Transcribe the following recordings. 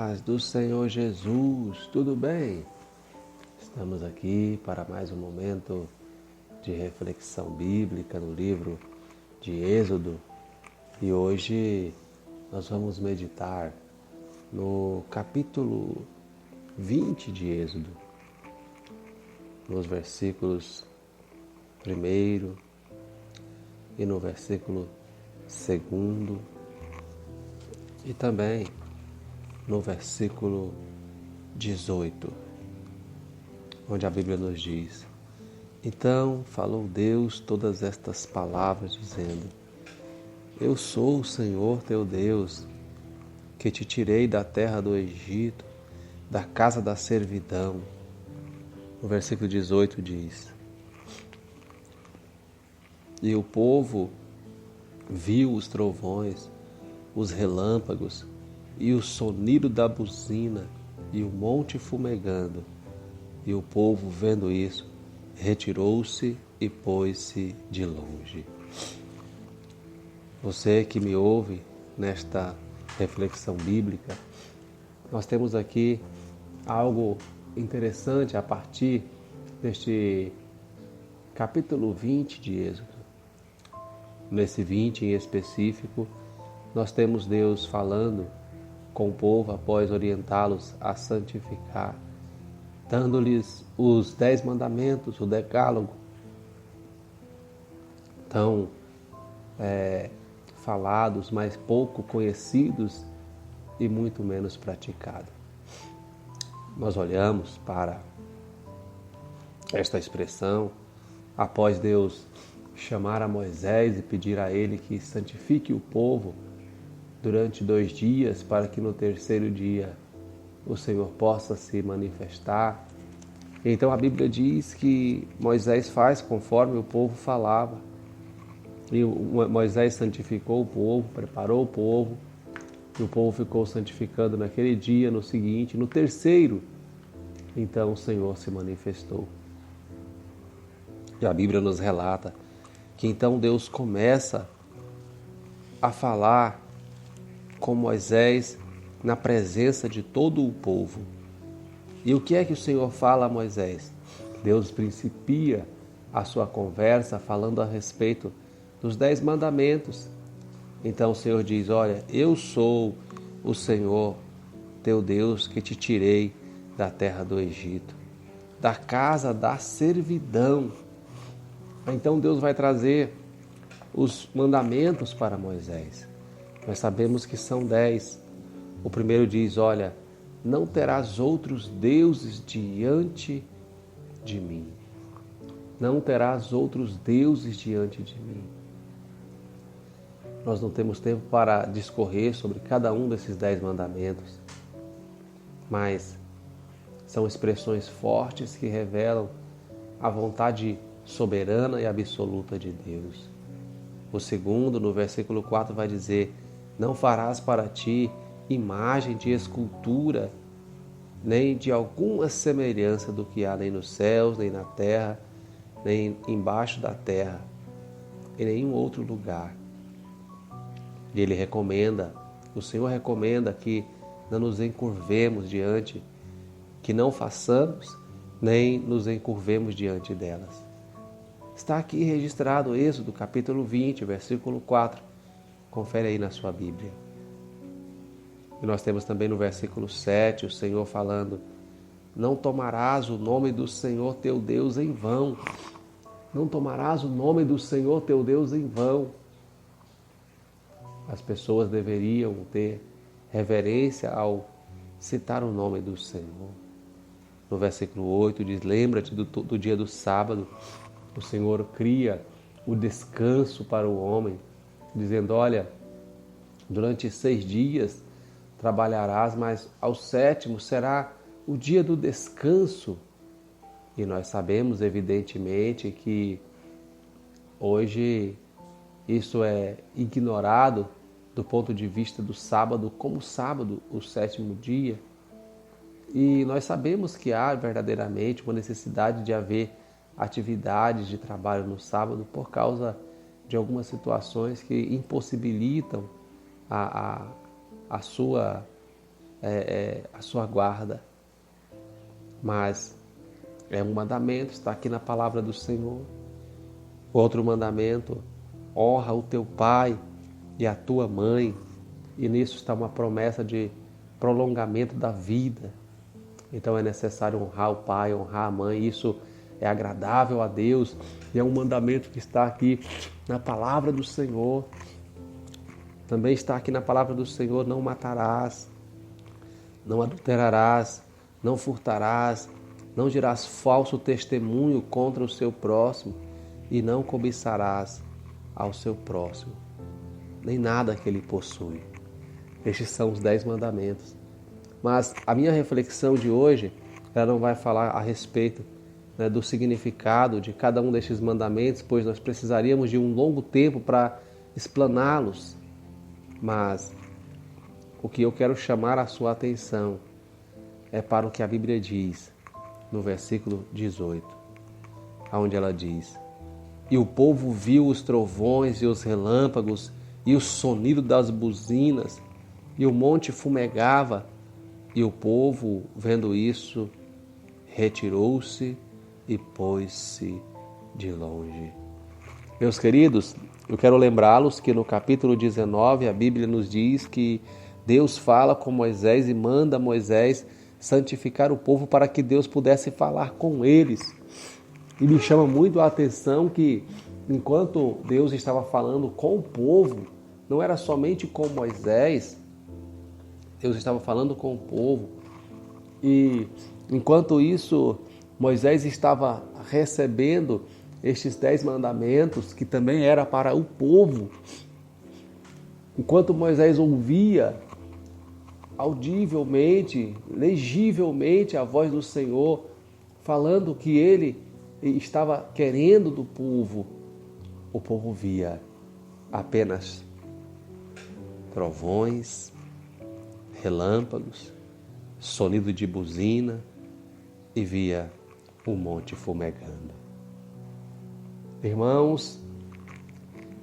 paz do Senhor Jesus, tudo bem? Estamos aqui para mais um momento de reflexão bíblica no livro de Êxodo e hoje nós vamos meditar no capítulo 20 de Êxodo, nos versículos 1º e no versículo 2º e também no versículo 18, onde a Bíblia nos diz: Então falou Deus todas estas palavras, dizendo: Eu sou o Senhor teu Deus, que te tirei da terra do Egito, da casa da servidão. No versículo 18 diz: E o povo viu os trovões, os relâmpagos e o sonido da buzina e o monte fumegando. E o povo, vendo isso, retirou-se e pôs-se de longe. Você que me ouve nesta reflexão bíblica, nós temos aqui algo interessante a partir deste capítulo 20 de Êxodo. Nesse 20 em específico, nós temos Deus falando com o povo após orientá-los a santificar, dando-lhes os 10 mandamentos, o decálogo, tão falados, mas pouco conhecidos e muito menos praticados. Nós olhamos para esta expressão após Deus chamar a Moisés e pedir a ele que santifique o povo durante 2 dias, para que no 3º dia o Senhor possa se manifestar. Então a Bíblia diz que Moisés faz conforme o povo falava. E Moisés santificou o povo, preparou o povo, e o povo ficou santificando naquele dia, no seguinte, no 3º, então o Senhor se manifestou. E a Bíblia nos relata que então Deus começa a falar com Moisés na presença de todo o povo. E o que é que o Senhor fala a Moisés? Deus principia a sua conversa falando a respeito dos 10 mandamentos. Então o Senhor diz: olha, eu sou o Senhor teu Deus que te tirei da terra do Egito, da casa da servidão. Então Deus vai trazer os mandamentos para Moisés. Nós sabemos que são 10. O primeiro diz: olha, não terás outros deuses diante de mim. Não terás outros deuses diante de mim. Nós não temos tempo para discorrer sobre cada um desses 10 mandamentos, mas são expressões fortes que revelam a vontade soberana e absoluta de Deus. O segundo, no versículo 4, vai dizer: não farás para ti imagem de escultura, nem de alguma semelhança do que há nem nos céus, nem na terra, nem embaixo da terra, em nenhum outro lugar. E ele recomenda, o Senhor recomenda que não nos encurvemos diante, que não façamos, nem nos encurvemos diante delas. Está aqui registrado Êxodo, capítulo 20, versículo 4. Confere aí na sua Bíblia. E nós temos também no versículo 7 o Senhor falando: não tomarás o nome do Senhor teu Deus em vão. Não tomarás o nome do Senhor teu Deus em vão. As pessoas deveriam ter reverência ao citar o nome do Senhor. No versículo 8 diz: lembra-te do dia do sábado. O Senhor cria o descanso para o homem, dizendo: olha, durante 6 dias trabalharás, mas ao 7º será o dia do descanso. E nós sabemos, evidentemente, que hoje isso é ignorado do ponto de vista do sábado, como sábado, o 7º dia. E nós sabemos que há verdadeiramente uma necessidade de haver atividades de trabalho no sábado por causa de algumas situações que impossibilitam a sua a sua guarda. Mas é um mandamento, está aqui na palavra do Senhor. Outro mandamento: honra o teu pai e a tua mãe. E nisso está uma promessa de prolongamento da vida. Então é necessário honrar o pai, honrar a mãe. Isso é agradável a Deus e é um mandamento que está aqui na palavra do Senhor. Também está aqui na palavra do Senhor: não matarás, não adulterarás, não furtarás, não dirás falso testemunho contra o seu próximo e não cobiçarás ao seu próximo, nem nada que ele possui. Estes são os 10 mandamentos. Mas a minha reflexão de hoje, ela não vai falar a respeito, né, do significado de cada um destes mandamentos, pois nós precisaríamos de um longo tempo para explaná-los. Mas o que eu quero chamar a sua atenção é para o que a Bíblia diz no versículo 18, onde ela diz: e o povo viu os trovões e os relâmpagos e o sonido das buzinas, e o monte fumegava, e o povo, vendo isso, retirou-se e pôs-se de longe. Meus queridos, eu quero lembrá-los que no capítulo 19 a Bíblia nos diz que Deus fala com Moisés e manda Moisés santificar o povo para que Deus pudesse falar com eles. E me chama muito a atenção que enquanto Deus estava falando com o povo, não era somente com Moisés, Deus estava falando com o povo. E enquanto isso, Moisés estava recebendo estes 10 mandamentos, que também era para o povo. Enquanto Moisés ouvia audivelmente, legivelmente a voz do Senhor, falando o que ele estava querendo do povo, o povo via apenas trovões, relâmpagos, sonido de buzina e via o monte fumegando. Irmãos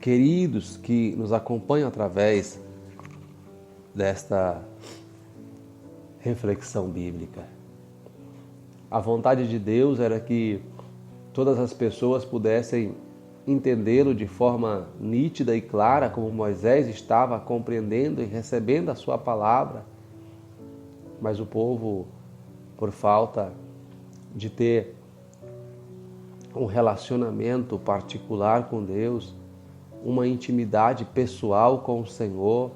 queridos que nos acompanham através desta reflexão bíblica, a vontade de Deus era que todas as pessoas pudessem entendê-lo de forma nítida e clara, como Moisés estava compreendendo e recebendo a sua palavra. Mas o povo, por falta de ter um relacionamento particular com Deus, uma intimidade pessoal com o Senhor,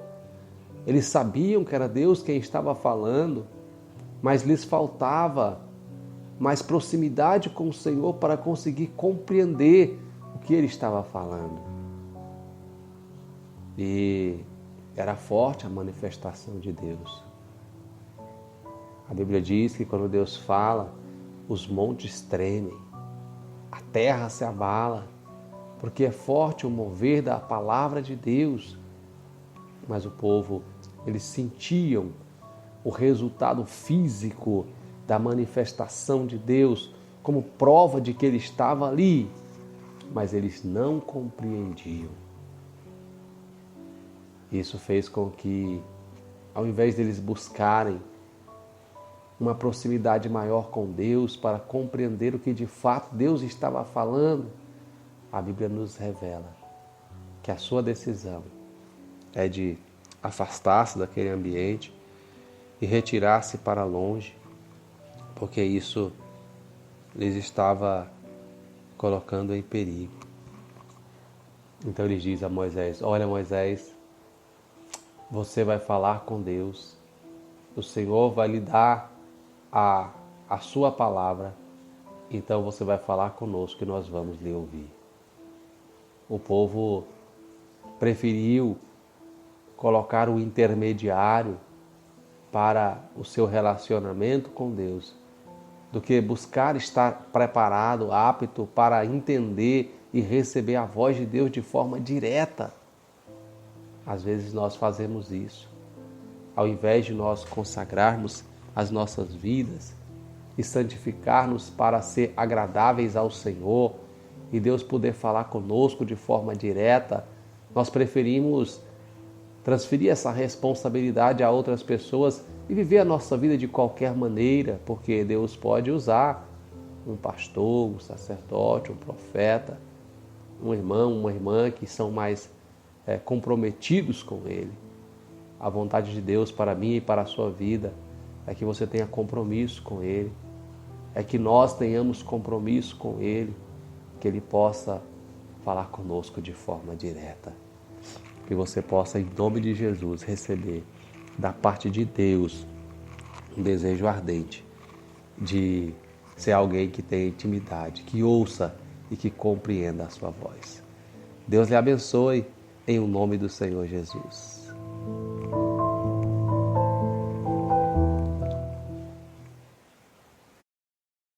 eles sabiam que era Deus quem estava falando, mas lhes faltava mais proximidade com o Senhor para conseguir compreender o que Ele estava falando. E era forte a manifestação de Deus. A Bíblia diz que quando Deus fala, os montes tremem, a terra se abala, porque é forte o mover da palavra de Deus. Mas o povo, eles sentiam o resultado físico da manifestação de Deus como prova de que Ele estava ali, mas eles não compreendiam. Isso fez com que, ao invés deles buscarem uma proximidade maior com Deus para compreender o que de fato Deus estava falando, a Bíblia nos revela que a sua decisão é de afastar-se daquele ambiente e retirar-se para longe, porque isso lhes estava colocando em perigo. Então ele diz a Moisés: olha, Moisés, você vai falar com Deus, o Senhor vai lhe dar a sua palavra, então você vai falar conosco e nós vamos lhe ouvir. O povo preferiu colocar o intermediário para o seu relacionamento com Deus do que buscar estar preparado, apto para entender e receber a voz de Deus de forma direta. Às vezes nós fazemos isso. Ao invés de nós consagrarmos as nossas vidas e santificar-nos para ser agradáveis ao Senhor e Deus poder falar conosco de forma direta, nós preferimos transferir essa responsabilidade a outras pessoas e viver a nossa vida de qualquer maneira, porque Deus pode usar um pastor, um sacerdote, um profeta, um irmão, uma irmã que são mais comprometidos com Ele. A vontade de Deus para mim e para a sua vida é que você tenha compromisso com Ele, é que nós tenhamos compromisso com Ele, que Ele possa falar conosco de forma direta. Que você possa, em nome de Jesus, receber da parte de Deus um desejo ardente de ser alguém que tenha intimidade, que ouça e que compreenda a sua voz. Deus lhe abençoe em o nome do Senhor Jesus.